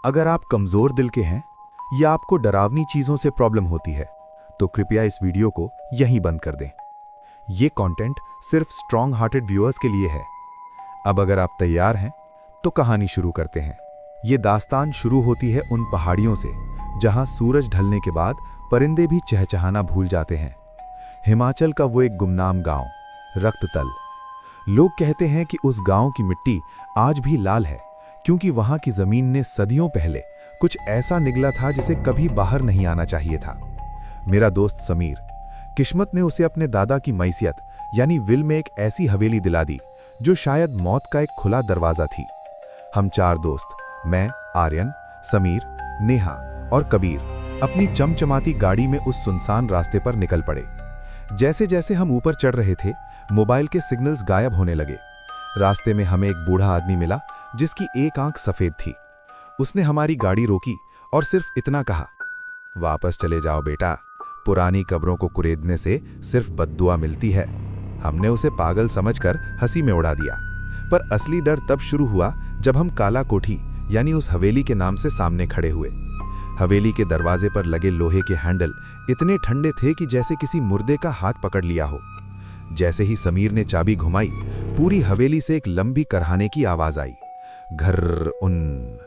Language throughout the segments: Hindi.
अगर आप कमज़ोर दिल के हैं या आपको डरावनी चीज़ों से प्रॉब्लम होती है तो कृपया इस वीडियो को यहीं बंद कर दें। ये कंटेंट सिर्फ स्ट्रॉन्ग हार्टेड व्यूअर्स के लिए है। अब अगर आप तैयार हैं तो कहानी शुरू करते हैं। ये दास्तान शुरू होती है उन पहाड़ियों से जहां सूरज ढलने के बाद परिंदे भी चहचहाना भूल जाते हैं। हिमाचल का वो एक गुमनाम गांव, रक्ततल। लोग कहते हैं कि उस गांव की मिट्टी आज भी लाल है क्योंकि वहां की जमीन ने सदियों पहले कुछ ऐसा निगला था जिसे कभी बाहर नहीं आना चाहिए था। मेरा दोस्त समीर, किस्मत ने उसे अपने दादा की मैसियत यानी विल में एक ऐसी हवेली दिला दी जो शायद मौत का एक खुला दरवाजा थी। हम चार दोस्त, मैं, आर्यन, समीर, नेहा और कबीर, अपनी चमचमाती गाड़ी में उस सुनसान रास्ते पर निकल पड़े। जैसे जैसे हम ऊपर चढ़ रहे थे, मोबाइल के सिग्नल्स गायब होने लगे। रास्ते में हमें एक बूढ़ा आदमी मिला जिसकी एक आंख सफेद थी। उसने हमारी गाड़ी रोकी और सिर्फ इतना कहा, वापस चले जाओ बेटा, पुरानी कब्रों को कुरेदने से सिर्फ बद्दुआ मिलती है। हमने उसे पागल समझकर हंसी में उड़ा दिया, पर असली डर तब शुरू हुआ जब हम काला कोठी यानी उस हवेली के नाम से सामने खड़े हुए। हवेली के दरवाजे पर लगे लोहे के हैंडल इतने ठंडे थे कि जैसे किसी मुर्दे का हाथ पकड़ लिया हो। जैसे ही समीर ने चाबी घुमाई, पूरी हवेली से एक लंबी करहाने की आवाज आई, घर उन।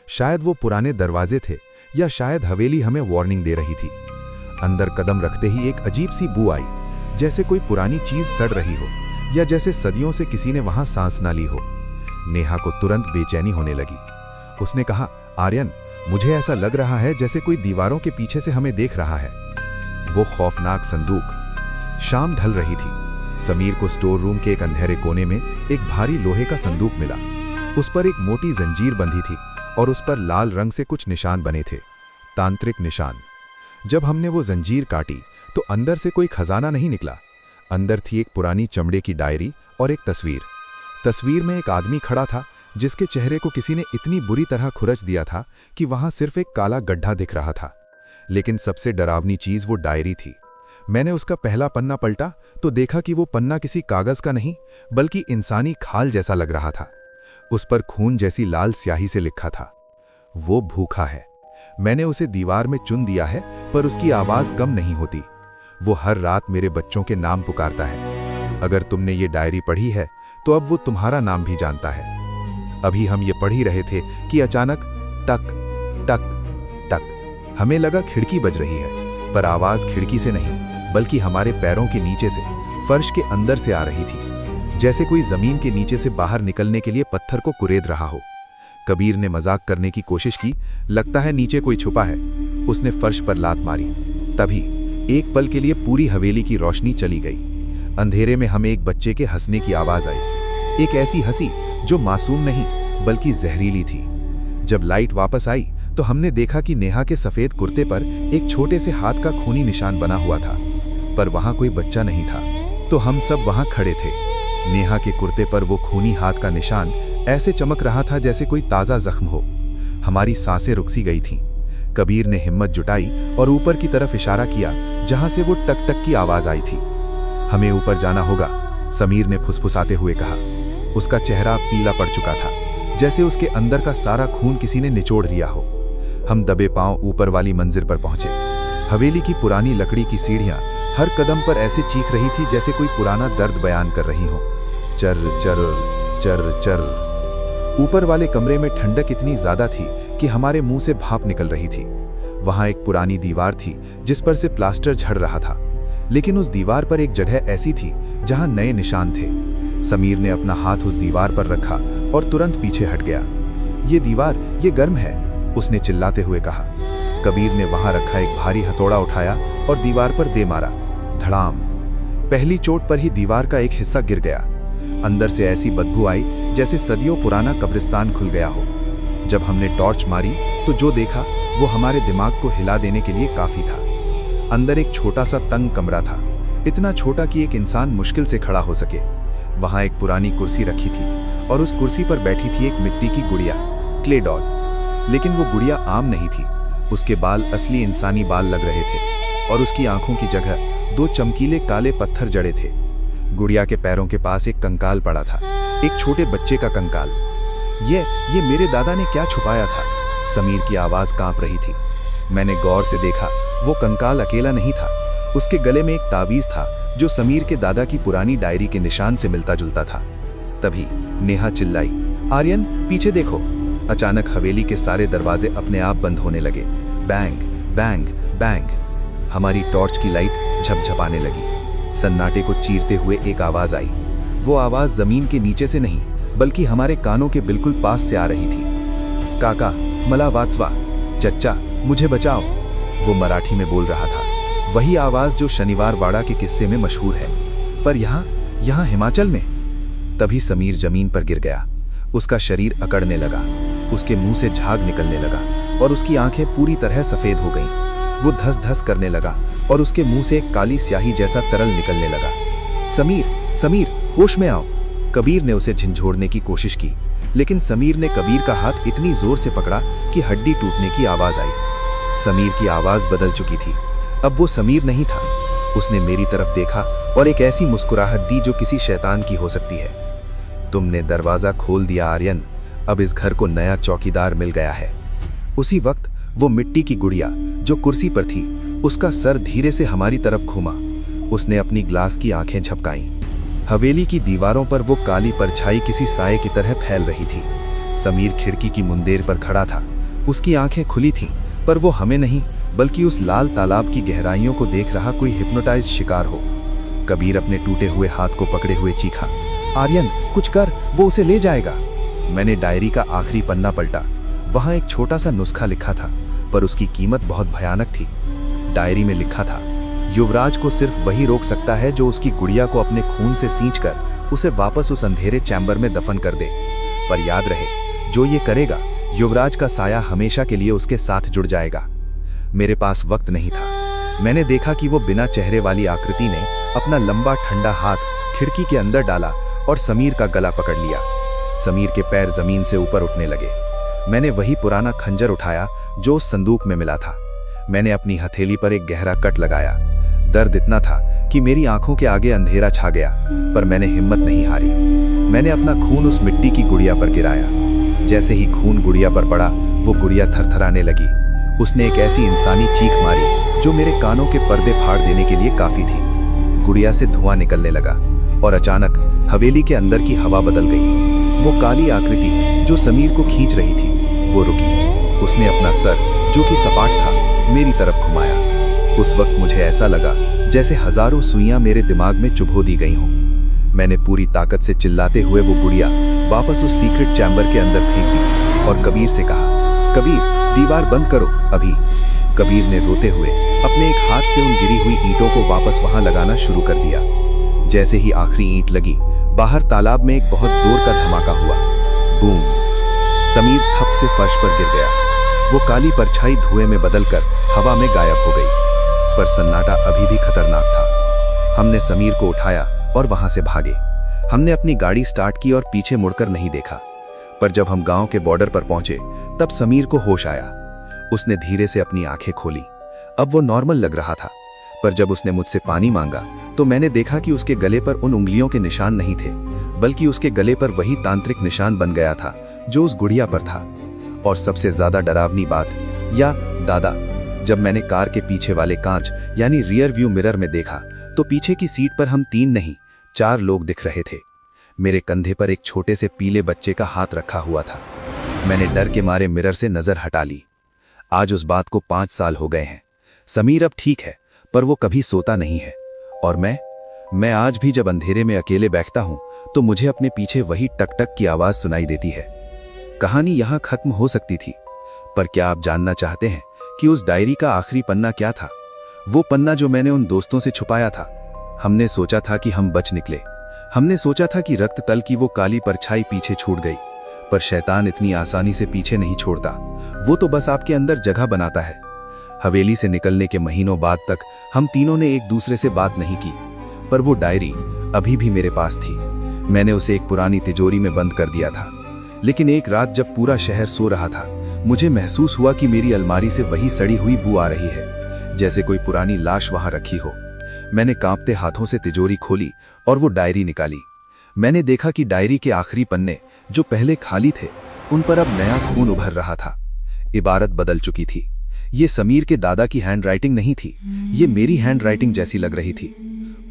शायद वो पुराने दरवाजे थे या शायद हवेली हमें वार्निंग दे रही थी। अंदर कदम रखते ही एक अजीब सी बू आई, जैसे कोई पुरानी चीज सड़ रही हो या जैसे सदियों से किसी ने वहां सांस ना ली हो। नेहा को तुरंत बेचैनी होने लगी। उसने कहा, आर्यन, मुझे ऐसा लग रहा है जैसे कोई दीवारों के पीछे से हमें देख रहा है। वो खौफनाक संदूक। शाम ढल रही थी। समीर को स्टोर रूम के एक अंधेरे कोने में एक भारी लोहे का संदूक मिला। उस पर एक मोटी जंजीर बंधी थी और उस पर लाल रंग से कुछ निशान बने थे, तांत्रिक निशान। जब हमने वो जंजीर काटी तो अंदर से कोई खजाना नहीं निकला। अंदर थी एक पुरानी चमड़े की डायरी और एक तस्वीर। तस्वीर में एक आदमी खड़ा था जिसके चेहरे को किसी ने इतनी बुरी तरह खुरच दिया था कि वहां सिर्फ एक काला गड्ढा दिख रहा था। लेकिन सबसे डरावनी चीज वो डायरी थी। मैंने उसका पहला पन्ना पलटा तो देखा कि वो पन्ना किसी कागज का नहीं बल्कि इंसानी खाल जैसा लग रहा था। उस पर खून जैसी लाल स्याही से लिखा था, वो भूखा है। मैंने उसे दीवार में चुन दिया है, पर उसकी आवाज कम नहीं होती। वो हर रात मेरे बच्चों के नाम पुकारता है। अगर तुमने ये डायरी पढ़ी है तो अब वो तुम्हारा नाम भी जानता है। अभी हम ये पढ़ ही रहे थे कि अचानक टक टक टक। हमें लगा खिड़की बज रही है, पर आवाज खिड़की से नहीं बल्कि हमारे पैरों के नीचे से, फर्श के अंदर से आ रही थी, जैसे कोई जमीन के नीचे से बाहर निकलने के लिए पत्थर को कुरेद रहा हो। कबीर ने मजाक करने की कोशिश की, लगता है नीचे कोई छुपा है। उसने फर्श पर लात मारी। तभी एक पल के लिए पूरी हवेली की रोशनी चली गई। अंधेरे में हमें एक बच्चे के हंसने की आवाज आई, एक ऐसी हंसी जो मासूम नहीं बल्कि जहरीली थी। जब लाइट वापस आई तो हमने देखा कि नेहा के सफेद कुर्ते पर एक छोटे से हाथ का खूनी निशान बना हुआ था, पर वहां कोई बच्चा नहीं था। तो हम सब वहां खड़े थे। नेहा के कुर्ते पर वो खूनी हाथ का निशान ऐसे चमक रहा था जैसे कोई ताजा जख्म हो। हमारी सांसें रुक सी गई थीं। कबीर ने हिम्मत जुटाई और ऊपर की तरफ इशारा किया जहां से वो टक टक की आवाज आई थी। हमें ऊपर जाना होगा, समीर ने फुसफुसाते हुए कहा। उसका चेहरा पीला पड़ चुका था, जैसे उसके अंदर का सारा खून किसी ने निचोड़ लिया हो। हम दबे पांव ऊपर वाली मंजिल पर पहुंचे। हवेली की पुरानी लकड़ी की सीढ़ियां हर कदम पर ऐसे चीख रही थी जैसे कोई पुराना दर्द बयान कर रही हो। चर चर चर चर। ऊपर वाले कमरे में ठंडक इतनी ज्यादा थी कि हमारे मुंह से भाप निकल रही थी। वहां एक पुरानी दीवार थी जिस पर से प्लास्टर झड़ रहा था, लेकिन उस दीवार पर एक जगह ऐसी थी जहां नए निशान थे। समीर ने अपना हाथ उस दीवार पर रखा और तुरंत पीछे हट गया। ये दीवार, ये गर्म है, उसने चिल्लाते हुए कहा। कबीर ने वहां रखा एक भारी हथौड़ा उठाया और दीवार पर दे मारा। धड़ाम। पहली चोट पर ही दीवार का एक हिस्सा गिर गया। अंदर से ऐसी बदबू आई जैसे सदियों पुराना कब्रिस्तान खुल गया हो। जब हमने टॉर्च मारी तो जो देखा वो हमारे दिमाग को हिला देने के लिए काफी था। अंदर एक छोटा सा तंग कमरा था, इतना छोटा कि एक इंसान मुश्किल से खड़ा हो सके। वहां एक पुरानी कुर्सी रखी थी और उस कुर्सी पर बैठी थी एक मिट्टी की गुड़िया, क्ले डॉल। लेकिन वो गुड़िया आम नहीं थी। उसके बाल असली इंसानी बाल लग रहे थे और उसकी आंखों की जगह दो चमकीले काले पत्थर जड़े थे। गुड़िया के पैरों के पास एक कंकाल पड़ा था, एक छोटे बच्चे का कंकाल। ये मेरे दादा ने क्या छुपाया था? समीर की आवाज कांप रही थी। मैंने गौर से देखा, वो कंकाल अकेला नहीं था। उसके गले में एक तावीज था जो समीर के दादा की पुरानी डायरी के निशान से मिलता जुलता था। तभी नेहा चिल्लाई, आर्यन पीछे देखो। अचानक हवेली के सारे दरवाजे अपने आप बंद होने लगे। Bang bang bang. हमारी टॉर्च की लाइट झपझपाने लगी। सन्नाटे को चीरते हुए एक आवाज आई। वो आवाज जमीन के नीचे से नहीं बल्कि हमारे कानों के बिल्कुल पास से आ रही थी। काका, मला वाचवा, चच्चा मुझे बचाओ, वो मराठी में बोल रहा था। वही आवाज जो शनिवार वाड़ा के किस्से में मशहूर है, पर यहाँ हिमाचल में। तभी समीर जमीन पर गिर गया। उसका शरीर अकड़ने लगा, उसके मुंह से झाग निकलने लगा और उसकी आंखें पूरी तरह सफेद हो गईं। वो धस धस करने लगा और उसके मुंह से एक काली स्याही जैसा तरल निकलने लगा। समीर, होश में आओ। कबीर ने उसे झंझोड़ने की कोशिश की, लेकिन समीर ने कबीर का हाथ इतनी जोर से पकड़ा कि हड्डी टूटने की आवाज आई। समीर की आवाज बदल चुकी थी। अब वो समीर नहीं था। उसने मेरी तरफ देखा और एक ऐसी मुस्कुराहट दी जो किसी शैतान की हो सकती है। तुमने दरवाजा खोल दिया आर्यन, अब इस घर को नया चौकीदार मिल गया है। उसी वक्त वो मिट्टी की गुड़िया जो कुर्सी पर थी, उसका सर धीरे से हमारी तरफ घूमा। उसने अपनी ग्लास की आंखें झपकाईं। हवेली की दीवारों पर वो काली परछाई किसी साये की तरह फैल रही थी। समीर खिड़की की मुंदेर पर खड़ा था। उसकी आंखें खुली थीं, पर वो हमें नहीं बल्कि उस लाल तालाब की गहराइयों को देख रहा कोई हिप्नोटाइज शिकार हो। कबीर अपने टूटे हुए हाथ को पकड़े हुए चीखा, आर्यन कुछ कर, वो उसे ले जाएगा। मैंने डायरी का आखिरी पन्ना पलटा। वहां एक छोटा सा नुस्खा लिखा था, पर उसकी कीमत बहुत भयानक थी। डायरी में लिखा था, युवराज को सिर्फ वही रोक सकता है जो उसकी गुड़िया को अपने खून से सींचकर उसे वापस उस अंधेरे चैम्बर में दफन कर दे। पर याद रहे, जो ये करेगा, युवराज का साया हमेशा के लिए उसके साथ जुड़ जाएगा। मेरे पास वक्त नहीं था। मैंने देखा कि वो बिना चेहरे वाली आकृति ने अपना लंबा ठंडा हाथ खिड़की के अंदर डाला और समीर का गला पकड़ लिया। समीर के पैर जमीन से ऊपर उठने लगे। मैंने वही पुराना खंजर उठाया जो उस संदूक में मिला था। मैंने अपनी हथेली पर एक गहरा कट लगाया। दर्द इतना था कि मेरी आंखों के आगे अंधेरा छा गया, पर मैंने हिम्मत नहीं हारी। मैंने अपना खून उस मिट्टी की गुड़िया पर गिराया। जैसे ही खून गुड़िया पर पड़ा, वो गुड़िया थरथराने लगी। उसने एक ऐसी इंसानी चीख मारी जो मेरे कानों के पर्दे फाड़ देने के लिए काफी थी। गुड़िया से धुआं निकलने लगा और अचानक हवेली के अंदर की हवा बदल गई। वो काली आकृति जो समीर को खींच रही थी, वो रुकी। उसने अपना सर, जो कि सपाट था, मेरी तरफ घुमाया। उस वक्त मुझे ऐसा लगा जैसे हजारों सुइयां मेरे दिमाग में चुभो दी गई हों। मैंने पूरी ताकत से चिल्लाते हुए वो गुड़िया वापस उस सीक्रेट चैम्बर के अंदर फेंक दी और कबीर से कहा, कबीर दीवार बंद करो अभी। कबीर ने रोते हुए अपने एक हाथ से उन गिरी हुई ईंटों को वापस वहां लगाना शुरू कर दिया। जैसे ही आखिरी ईंट लगी, बाहर तालाब में एक बहुत जोर का धमाका हुआ। बूम! समीर थप से फर्श पर गिर गया। वो काली परछाई धुएं में बदलकर हवा में गायब हो गई, पर सन्नाटा अभी भी खतरनाक था। हमने समीर को उठाया और वहां से भागे। हमने अपनी गाड़ी स्टार्ट की और पीछे मुड़कर नहीं देखा। पर जब हम गांव के बॉर्डर पर पहुंचे, तब समीर को होश आया। उसने धीरे से अपनी आंखें खोली। अब वो नॉर्मल लग रहा था, पर जब उसने मुझसे पानी मांगा तो मैंने देखा कि उसके गले पर उन उंगलियों के निशान नहीं थे, बल्कि उसके गले पर वही तांत्रिक निशान बन गया था जो उस गुड़िया पर था। और सबसे ज्यादा डरावनी बात, या दादा, जब मैंने कार के पीछे वाले कांच यानी रियर व्यू मिरर में देखा, तो पीछे की सीट पर हम 3 नहीं 4 लोग दिख रहे थे। मेरे कंधे पर एक छोटे से पीले बच्चे का हाथ रखा हुआ था। मैंने डर के मारे मिरर से नजर हटा ली। आज उस बात को 5 साल हो गए हैं। समीर अब ठीक है, पर वो कभी सोता नहीं है। और मैं आज भी जब अंधेरे में अकेले बैठता हूं, तो मुझे अपने पीछे वही टक टक की आवाज सुनाई देती है। कहानी यहां खत्म हो सकती थी, पर क्या आप जानना चाहते हैं कि उस डायरी का आखिरी पन्ना क्या था? वो पन्ना जो मैंने उन दोस्तों से छुपाया था। हमने सोचा था कि हम बच निकले। हमने सोचा था कि रक्त तल की वो काली परछाई पीछे छूट गई, पर शैतान इतनी आसानी से पीछे नहीं छोड़ता। वो तो बस आपके अंदर जगह बनाता है। हवेली से निकलने के महीनों बाद तक हम तीनों ने एक दूसरे से बात नहीं की, पर वो डायरी अभी भी मेरे पास थी। मैंने उसे एक पुरानी तिजोरी में बंद कर दिया था। लेकिन एक रात जब पूरा शहर सो रहा था, मुझे महसूस हुआ कि मेरी अलमारी से वही सड़ी हुई बू आ रही है, जैसे कोई पुरानी लाश वहां रखी हो। मैंने कांपते हाथों से तिजोरी खोली और वो डायरी निकाली। मैंने देखा कि डायरी के आखिरी पन्ने, जो पहले खाली थे, उन पर अब नया खून उभर रहा था। इबारत बदल चुकी थी। ये समीर के दादा की हैंडराइटिंग नहीं थी, ये मेरी हैंडराइटिंग जैसी लग रही थी।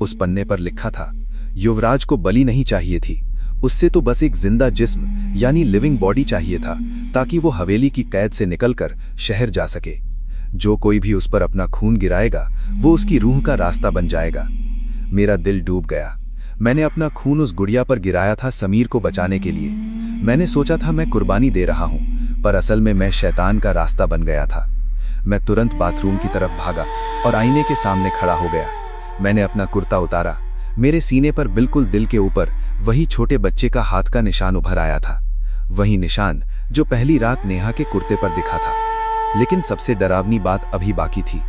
उस पन्ने पर लिखा था, युवराज को बलि नहीं चाहिए थी, उससे तो बस एक जिंदा जिस्म यानी लिविंग बॉडी चाहिए था, ताकि वो हवेली की कैद से निकलकर शहर जा सके। जो कोई भी उस पर अपना खून गिराएगा वो उसकी रूह का रास्ता बन जाएगा। मेरा दिल डूब गया। मैंने अपना खून उस गुड़िया पर गिराया था समीर को बचाने के लिए। मैंने सोचा था मैं कुर्बानी दे रहा हूं, पर असल में मैं शैतान का रास्ता बन गया था। मैं तुरंत बाथरूम की तरफ भागा और आईने के सामने खड़ा हो गया। मैंने अपना कुर्ता उतारा। मेरे सीने पर बिल्कुल दिल के ऊपर वही छोटे बच्चे का हाथ का निशान उभर आया था, वही निशान जो पहली रात नेहा के कुर्ते पर दिखा था। लेकिन सबसे डरावनी बात अभी बाकी थी।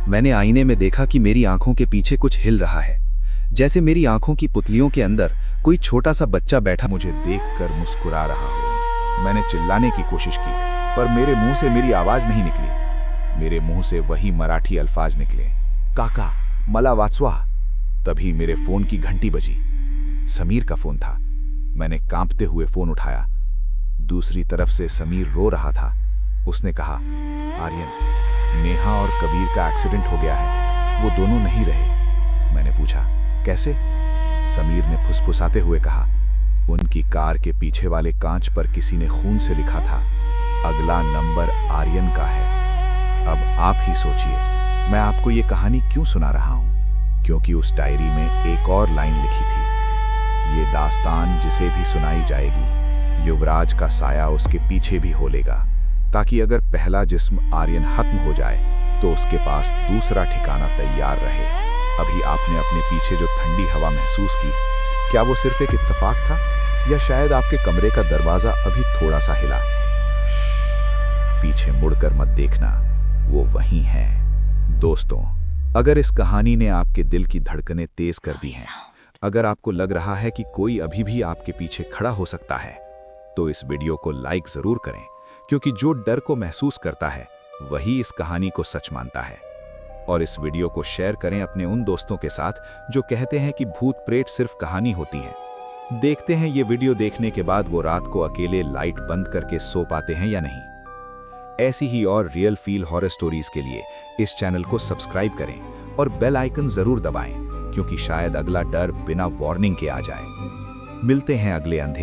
मैंने आईने में देखा कि मेरी आंखों के पीछे कुछ हिल रहा है, जैसे मेरी आंखों की पुतलियों के अंदर कोई छोटा सा बच्चा बैठा मुझे देखकर मुस्कुरा रहा हो। मैंने चिल्लाने की कोशिश की, पर मेरे मुंह से मेरी आवाज नहीं निकली। मेरे मुंह से वही मराठी अल्फाज निकले, काका मला वाचवा। तभी मेरे फोन की घंटी बजी। समीर का फोन था। मैंने कांपते हुए फोन उठाया। दूसरी तरफ से समीर रो रहा था। उसने कहा, आर्यन, नेहा और कबीर का एक्सीडेंट हो गया है, वो दोनों नहीं रहे। मैंने पूछा, कैसे? समीर ने फुसफुसाते हुए कहा, उनकी कार के पीछे वाले कांच पर किसी ने खून से लिखा था, अगला नंबर आर्यन का है। अब आप ही सोचिए, मैं आपको ये कहानी क्यों सुना रहा हूं? क्योंकि उस डायरी में एक और लाइन लिखी थी, ये दास्तान जिसे भी सुनाई जाएगी, युवराज का साया उसके पीछे भी होलेगा, ताकि अगर पहला जिस्म आर्यन खत्म हो जाए तो उसके पास दूसरा ठिकाना तैयार रहे। अभी आपने अपने पीछे जो ठंडी हवा महसूस की, क्या वो सिर्फ एक इत्तेफाक था, या शायद आपके कमरे का दरवाजा अभी थोड़ा सा हिला? पीछे मुड़कर मत देखना, वो वहीं है। दोस्तों, अगर इस कहानी ने आपके दिल की धड़कनें तेज कर दी हैं, अगर आपको लग रहा है कि कोई अभी भी आपके पीछे खड़ा हो सकता है, तो इस वीडियो को लाइक जरूर करें, क्योंकि जो डर को महसूस करता है वही इस कहानी को सच मानता है। और इस वीडियो को शेयर करें अपने उन दोस्तों के साथ जो कहते हैं कि भूत प्रेत सिर्फ कहानी होती है। देखते हैं ये वीडियो देखने के बाद वो रात को अकेले लाइट बंद करके सो पाते हैं या नहीं। ऐसी ही और रियल फील हॉरर स्टोरीज के लिए इस चैनल को सब्सक्राइब करें और बेल आइकन जरूर दबाएं, क्योंकि शायद अगला डर बिना वार्निंग के आ जाए। मिलते हैं अगले अंधेरे